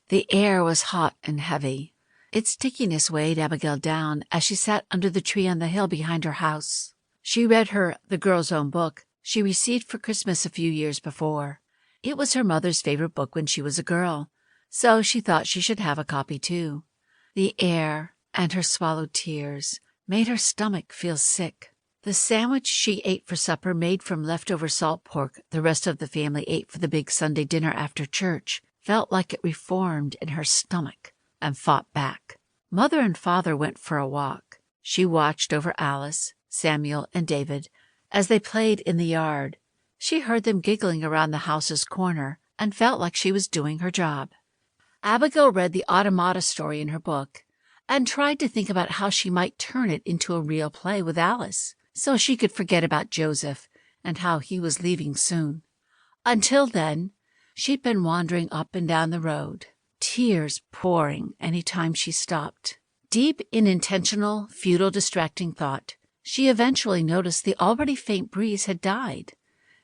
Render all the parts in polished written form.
The air was hot and heavy. Its stickiness weighed Abigail down as she sat under the tree on the hill behind her house. She read the girl's own book she received for Christmas a few years before. It was her mother's favorite book when she was a girl, so she thought she should have a copy too. The air and her swallowed tears made her stomach feel sick. The sandwich she ate for supper, made from leftover salt pork the rest of the family ate for the big Sunday dinner after church, felt like it reformed in her stomach and fought back. Mother and Father went for a walk. She watched over Alice, Samuel, and David as they played in the yard. She heard them giggling around the house's corner and felt like she was doing her job. Abigail read the Automata story in her book and tried to think about how she might turn it into a real play with Alice, so she could forget about Joseph and how he was leaving soon. Until then, she'd been wandering up and down the road, tears pouring any time she stopped. Deep in intentional, futile, distracting thought, she eventually noticed the already faint breeze had died,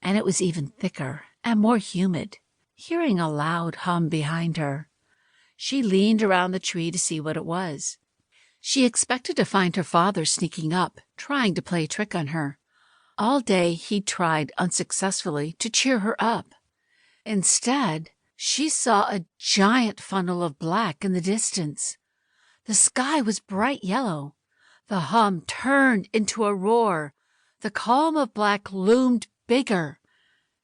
and it was even thicker and more humid. Hearing a loud hum behind her, she leaned around the tree to see what it was. She expected to find her father sneaking up, trying to play a trick on her. All day he'd tried unsuccessfully to cheer her up. Instead, she saw a giant funnel of black in the distance. The sky was bright yellow. The hum turned into a roar. The column of black loomed bigger.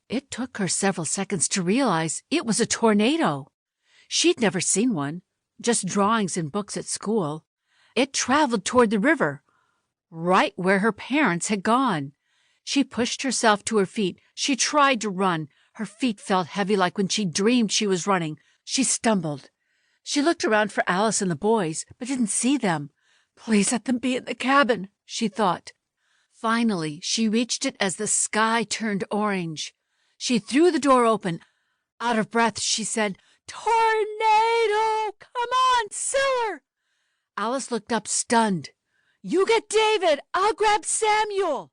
It took her several seconds to realize it was a tornado. She'd never seen one, just drawings in books at school. It traveled toward the river, right where her parents had gone. She pushed herself to her feet. She tried to run. Her feet felt heavy like when she dreamed she was running. She stumbled. She looked around for Alice and the boys, but didn't see them. Please let them be in the cabin, she thought. Finally, she reached it as the sky turned orange. She threw the door open. Out of breath, she said, "Tornado! Come on, Cellar!" Alice looked up, stunned. "You get David! I'll grab Samuel!"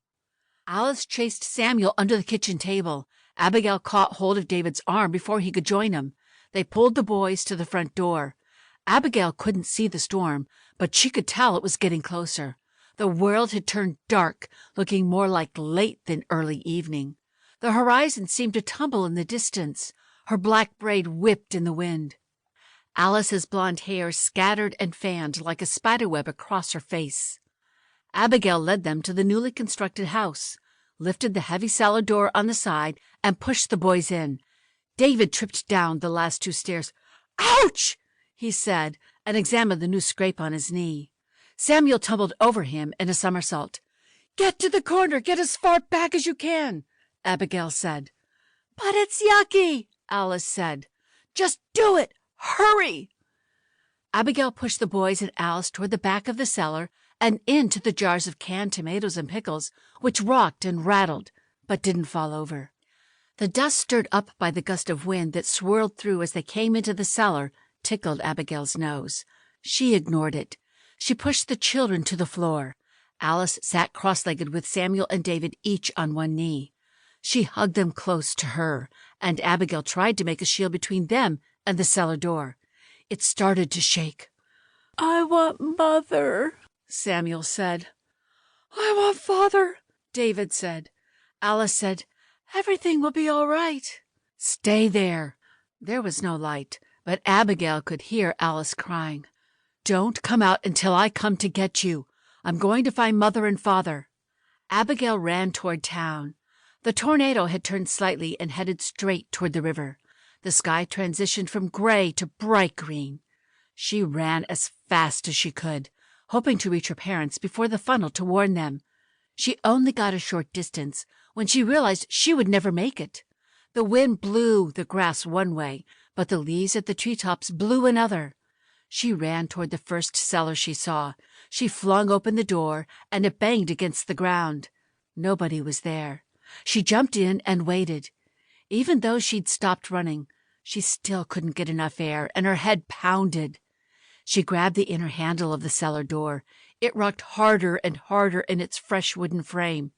Alice chased Samuel under the kitchen table. Abigail caught hold of David's arm before he could join him. They pulled the boys to the front door. Abigail couldn't see the storm, but she could tell it was getting closer. The world had turned dark, looking more like late than early evening. The horizon seemed to tumble in the distance. Her black braid whipped in the wind. Alice's blonde hair scattered and fanned like a spiderweb across her face. Abigail led them to the newly constructed house, lifted the heavy cellar door on the side, and pushed the boys in. David tripped down the last 2 stairs. "Ouch!" he said, and examined the new scrape on his knee. Samuel tumbled over him in a somersault. "Get to the corner! Get as far back as you can!" Abigail said. "But it's yucky!" Alice said. "Just do it! Hurry!" Abigail pushed the boys and Alice toward the back of the cellar and into the jars of canned tomatoes and pickles, which rocked and rattled, but didn't fall over. The dust stirred up by the gust of wind that swirled through as they came into the cellar tickled Abigail's nose. She ignored it. She pushed the children to the floor. Alice sat cross-legged with Samuel and David each on one knee. She hugged them close to her, and Abigail tried to make a shield between them and the cellar door. It started to shake. "I want Mother," Samuel said. "I want Father," David said. Alice said, "Everything will be all right." "Stay there." There was no light, but Abigail could hear Alice crying. "Don't come out until I come to get you. I'm going to find Mother and Father." Abigail ran toward town. The tornado had turned slightly and headed straight toward the river. The sky transitioned from gray to bright green. She ran as fast as she could, hoping to reach her parents before the funnel to warn them. She only got a short distance when she realized she would never make it. The wind blew the grass one way, but the leaves at the treetops blew another. She ran toward the first cellar she saw. She flung open the door, and it banged against the ground. Nobody was there. She jumped in and waited. Even though she'd stopped running, she still couldn't get enough air, and her head pounded. She grabbed the inner handle of the cellar door. It rocked harder and harder in its fresh wooden frame.